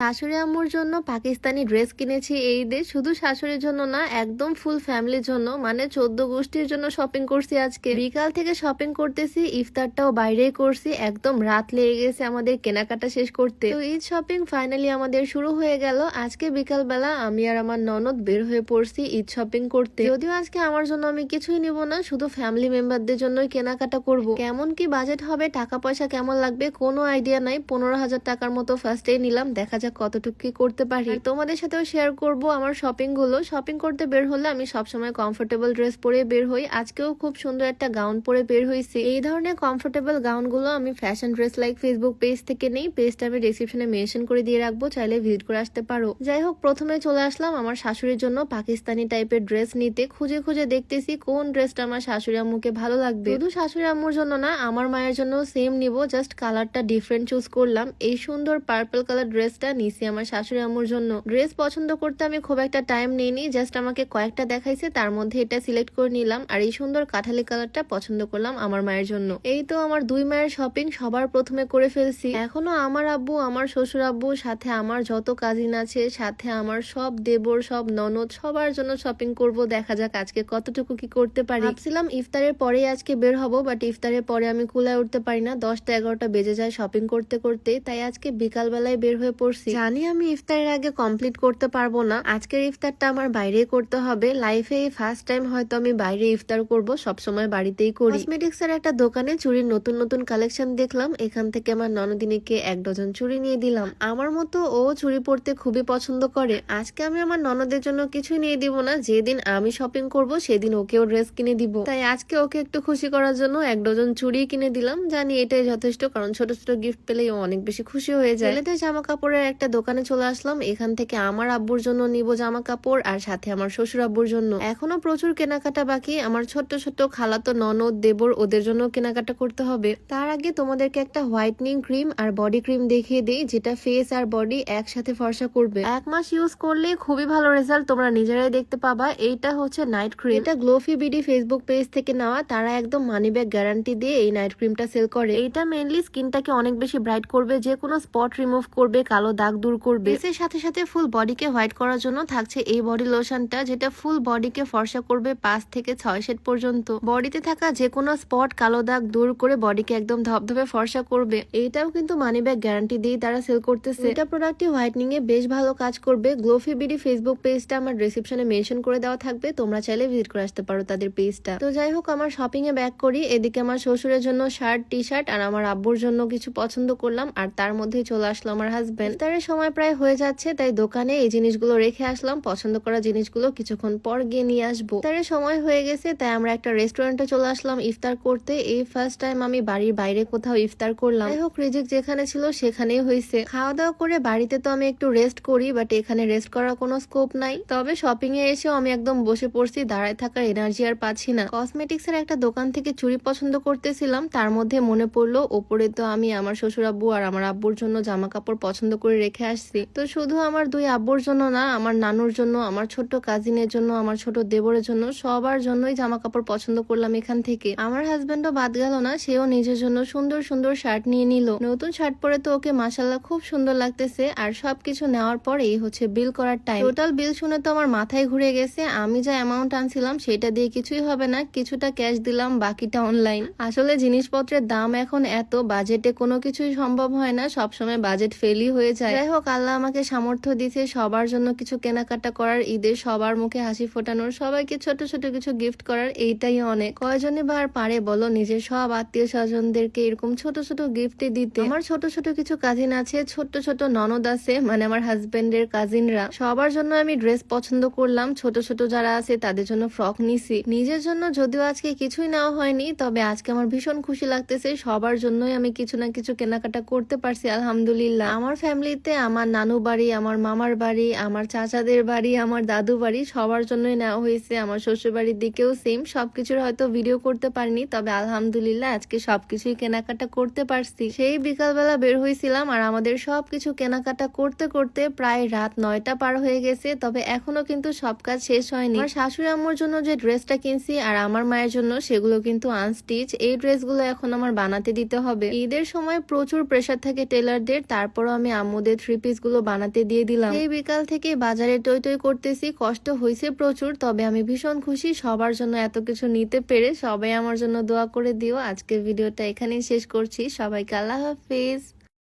শাশুড়ি আম্মুর জন্য পাকিস্তানি ড্রেস কিনেছি এই ঈদে। শুধু শাশুড়ির জন্য না, একদম ফুল ফ্যামিলির জন্য, মানে 14 গোষ্ঠীর জন্য শপিং করছি আজকে। বিকাল থেকে শপিং করতেছি, ইফতারটাও বাইরেই করছি, একদম রাত লেগে গেছে আমাদের কেনাকাটা শেষ করতে। তো ঈদ শপিং ফাইনালি আমাদের শুরু হয়ে গেল। আজকে বিকাল বেলা আমি আর আমার ননদ বের হয়ে পড়ছি ঈদ শপিং করতে। যদিও আজকে আমার জন্য আমি কিছুই নিব না, শুধু ফ্যামিলি মেম্বারদের জন্যই কেনাকাটা করব। কেমন কি বাজেট হবে, টাকা পয়সা কেমন লাগবে কোনো আইডিয়া নাই। 15,000 টাকার মতো ফার্স্টেই নিলাম, দেখা যাক কতটুকু কি করতে পারি। তোমাদের সাথেও শেয়ার করব আমার শপিং গুলো। শপিং করতে বের হলে আমি সবসময় কমফোর্টেবল ড্রেস পরে বের হই। আজকেও খুব সুন্দর একটা গাউন পরে বের হয়েছি। এই ধরনের কমফোর্টেবল গাউন গুলো আমি fashion dress like Facebook page থেকে নেই। পেজটা আমি ডেসক্রিপশনে মেনশন করে দিয়ে রাখবো, চাইলে ভিজিট করে আসতে পারো। যাই হোক, প্রথমে চলে আসলাম আমার শাশুড়ির জন্য পাকিস্তানি টাইপের ড্রেস নিতে। খুঁজে খুঁজে দেখতেছি কোন ড্রেসটা আমার শাশুড়ি আম্মুকে ভালো লাগবে। শুধু শাশুড়ি আম্মুর জন্য না, আমার মায়ের জন্য সেম নিব, জাস্ট কালারটা ডিফারেন্ট চুজ করলাম। এই সুন্দর পার্পল কালার ড্রেসটা নিছি আমার শাশুড়ি আম্মুর জন্য। ড্রেস পছন্দ করতে আমি খুব একটা টাইম নিইনি, জাস্ট আমাকে কয়েকটা দেখাইছে, তার মধ্যে এটা সিলেক্ট করে নিলাম। আর এই সুন্দর কাঠালি কালারটা পছন্দ করলাম আমার মায়ের জন্য। এই তো আমার দুই মায়ের শপিং সবার প্রথমে করে ফেলছি। এখনো আমার আব্বু, আমার শ্বশুর আব্বু, সাথে আমার যত কাজিন আছে, সাথে আমার সব দেবর, সব ননদ, সবার জন্য শপিং করব। দেখা যাক আজকে কতটুকু কি করতে পারি। ভাবছিলাম ইফতারের পরেই আজকে বের হব, বাট ইফতারের পরে আমি কুলায় উঠতে পারি না, 10টা 11টা বেজে যায় শপিং করতে করতে। তাই আজকে বিকাল বেলায় বের হয়ে পড়ছি। জানি আমি ইফতারের আগে কমপ্লিট করতে পারবো না, আজকের ইফতারটা আমার বাইরে করতে হবে। লাইফে এই ফার্স্ট টাইম হয়তো আমি বাইরে ইফতার করব, সবসময় বাড়িতেই করি। কসমেটিক্স এর একটা দোকানে চুড়ির নতুন নতুন কালেকশন দেখলাম, এখান থেকে আমার ননদিনীকে 1 ডজন চুড়ি নিয়ে দিলাম। আমার মতো ও চুড়ি পরতে খুবই পছন্দ করে। আজকে আমি আমার ননদের জন্য কিছুই নিয়ে দিব না, যেদিন আমি শপিং করব সেদিন ওকেও ড্রেস কিনে দিব। তাই আজকে ওকে একটু খুশি করার জন্য 1 ডজন চুড়ি কিনে দিলাম। জানি এটাই যথেষ্ট, কারণ ছোট ছোট গিফট পেলেই ও অনেক বেশি খুশি হয়ে যায়। ছেলেদের জামা কাপড়ের একটা দোকানে চলে আসলাম, এখান থেকে আমার আব্বুর জন্য নিব জামা কাপড়, আর সাথে আমার শ্বশুর আব্বুর জন্য। এখনো প্রচুর কেনাকাটা বাকি, আমার ছোট্ট ছোট্ট খালাতো ননদ, দেবর, ওদের জন্য কেনাকাটা করতে হবে। তার আগে তোমাদেরকে একটা হোয়াইটনিং ক্রিম আর বডি ক্রিম দেখিয়ে দিই, যেটা ফেস আর বডি একসাথে ফর্সা করবে। 1 মাস ইউজ করলে খুবই ভালো রেজাল্ট তোমরা নিজেরাই দেখতে পাবা। এইটা হচ্ছে নাইট ক্রিম, এটা গ্লোফি বিডি ফেসবুক পেজ থেকে নেওয়া। তারা একদম মানি ব্যাগ গ্যারান্টি দিয়ে এই নাইট ক্রিমটা সেল করে। এইটা মেইনলি স্কিনটাকে অনেক বেশি ব্রাইট করবে, যে কোনো স্পট রিমুভ করবে, কালো দাগ দূর করবে। এর সাথে সাথে ফুল বডিকে হোয়াইট করার জন্য থাকছে এই বডি লোশনটা, যেটা ফুল বডিকে ফর্সা করবে 5 থেকে 6 শেড পর্যন্ত। বডিতে থাকা যে কোনো স্পট, কালো দাগ দূর করে বডিকে একদম ধবধবে ফর্সা করবে। এইটাও কিন্তু মানি ব্যাগ গ্যারান্টি দিয়ে তারা সেল করতেছে। এটা প্রোডাক্টটি হোয়াইটনিং এ বেশ ভালো কাজ করবে। গ্লোফি বিডি ফেসবুক পেজটা আমার ডেসক্রিপশনে মেনশন করে দেওয়া থাকবে, তোমরা চাইলে ভিজিট করে আসতে পারো তাদের পেজটা। তো যাই হোক, আমার শপিং এ ব্যাক করি। এদিকে আমার শ্বশুরের জন্য শার্ট, টি শার্ট, আর আমার আব্বুর জন্য কিছু পছন্দ করলাম, আর তার মধ্যেই চলে আসলো আমার হাজবেন্ড। ইফতারের সময় প্রায় হয়ে যাচ্ছে, তাই দোকানে এই জিনিসগুলো রেখে আসলাম। পছন্দ করা জিনিসগুলো কিছুক্ষণ পর গিয়ে নিয়ে আসবো। ইফতারের সময় হয়ে গেছে, তাই আমরা একটা রেস্টুরেন্টে চলে আসলাম ইফতার করতে। এই ফার্স্ট টাইম আমি বাড়ির বাইরে কোথাও ইফতার করলাম। যাই হোক, রিজিক যেখানে ছিল সেখানেই হয়েছে। খাওয়া দাওয়া করে বাড়িতে তো আমি একটু রেস্ট করি, বাট এখানে রেস্ট করার কোনো স্কোপ নাই। তবে শপিং এ এসেও আমি একদম বসে পড়ছি, দাঁড়ায় থাকার এনার্জি আর পাচ্ছি না। কসমেটিক্স এর একটা দোকান থেকে চুড়ি পছন্দ করতেছিলাম, তার মধ্যে মনে পড়লো ওপরে তো আমি আমার শ্বশুর আব্বু আর আমার আব্বুর জন্য জামা কাপড় পছন্দ করে রেখে আসছি। তো শুধু আমার 2 আব্বুর জন্য না, আমার নানুর জন্য, আমার ছোট্ট কাজিনের জন্য, আমার ছোট দেবরের জন্য, সবার জন্যই জামা কাপড় পছন্দ করলাম এখান থেকে। আমার হাজবেন্ডও বাদ গেল না, সেও নিজের জন্য সুন্দর সুন্দর শার্ট নিয়ে নিল। নতুন শার্ট পরে তো ওকে মাশাআল্লাহ খুব সুন্দর লাগতেছে। আর সবকিছু নেওয়ার পর এই হচ্ছে বিল করার টাইম। টোটাল বিল শুনে তো আমার মাথায় ঘুরে গেছে। আমি যা অ্যামাউন্ট আনছিলাম সেটা দিয়ে কিছুই হবে না, কিছুটা ক্যাশ দিলাম, বাকিটা অনলাইন। আসলে জিনিসপত্রের দাম এখন এত, বাজেটে কোনো কিছুই সম্ভব হয় না, সবসময় বাজেট ফেলই হয়ে যায়। যাই হোক, আল্লাহ আমাকে সামর্থ্য দিয়েছে সবার জন্য কিছু কেনাকাটা করার, ঈদের সবার মুখে হাসি ফোটানোর, সবাইকে ছোট ছোট কিছু গিফট করার। এইটাই অনেক। কয়জনই বা আর পারে বলো নিজের সব আত্মীয় স্বজনদেরকে এরকম ছোট ছোট গিফট দিতে। আমার ছোট ছোট কিছু কাজিন আছে, ছোট ছোট ননদ আছে, মানে আমার হাজবেন্ডের কাজিনরা, সবার জন্য আমি ড্রেস পছন্দ করলাম। ছোট ছোট যারা আছে তাদের জন্য ফ্রক নিছি। নিজের জন্য যদিও আজকে কিছুই নেওয়া হয়নি, তবে আজকে আমার ভীষণ খুশি লাগতেছে, সবার জন্যই আমি কিছু না কিছু কেনাকাটা করতে পারছি আলহামদুলিল্লাহ। আমার ফ্যামিলিতে আমার নানু বাড়ি, আমার মামার বাড়ি, আমার চাচাদের বাড়ি, আমার দাদু বাড়ি, সবার জন্যই নেওয়া হয়েছে। আমার শ্বশুর বাড়ির দিকেও সেম। সবকিছুর হয়তো ভিডিও করতে পারিনি, তবে আলহামদুলিল্লাহ আজকে সবকিছুই কেনাকাটা করতে পারছি। সেই বিকালবেলা বের হয়েছিলাম, আর আমাদের সবকিছু কেনাকাটা করতে করতে প্রায় রাত 9টা পার হয়ে গেছে। তবে এখনো কিন্তু সব কাজ শেষ হয়নি। আমার শাশুড়ি আম্মুর জন্য যে ড্রেসটা কিনছি আর আমার মায়ের জন্য, সেগুলো কিন্তু আনস্টিচ। এই ড্রেসগুলো এখন আমার বানাতে দিতে হবে। ঈদের সময় প্রচুর প্রেসার থাকে টেলারদের, তারপরও আমি আম্মুদের ওদের 3 পিস গুলো বানাতে দিয়ে দিলাম। এই বিকাল থেকে বাজারে টই টই করতেছি, কষ্ট হয়েছে প্রচুর, তবে আমি ভীষণ খুশি সবার জন্য এত কিছু নিতে পেরে। সবাই আমার জন্য দোয়া করে দিও। আজকের ভিডিওটা এখানেই শেষ করছি। সবাইকে আল্লাহ হাফিজ।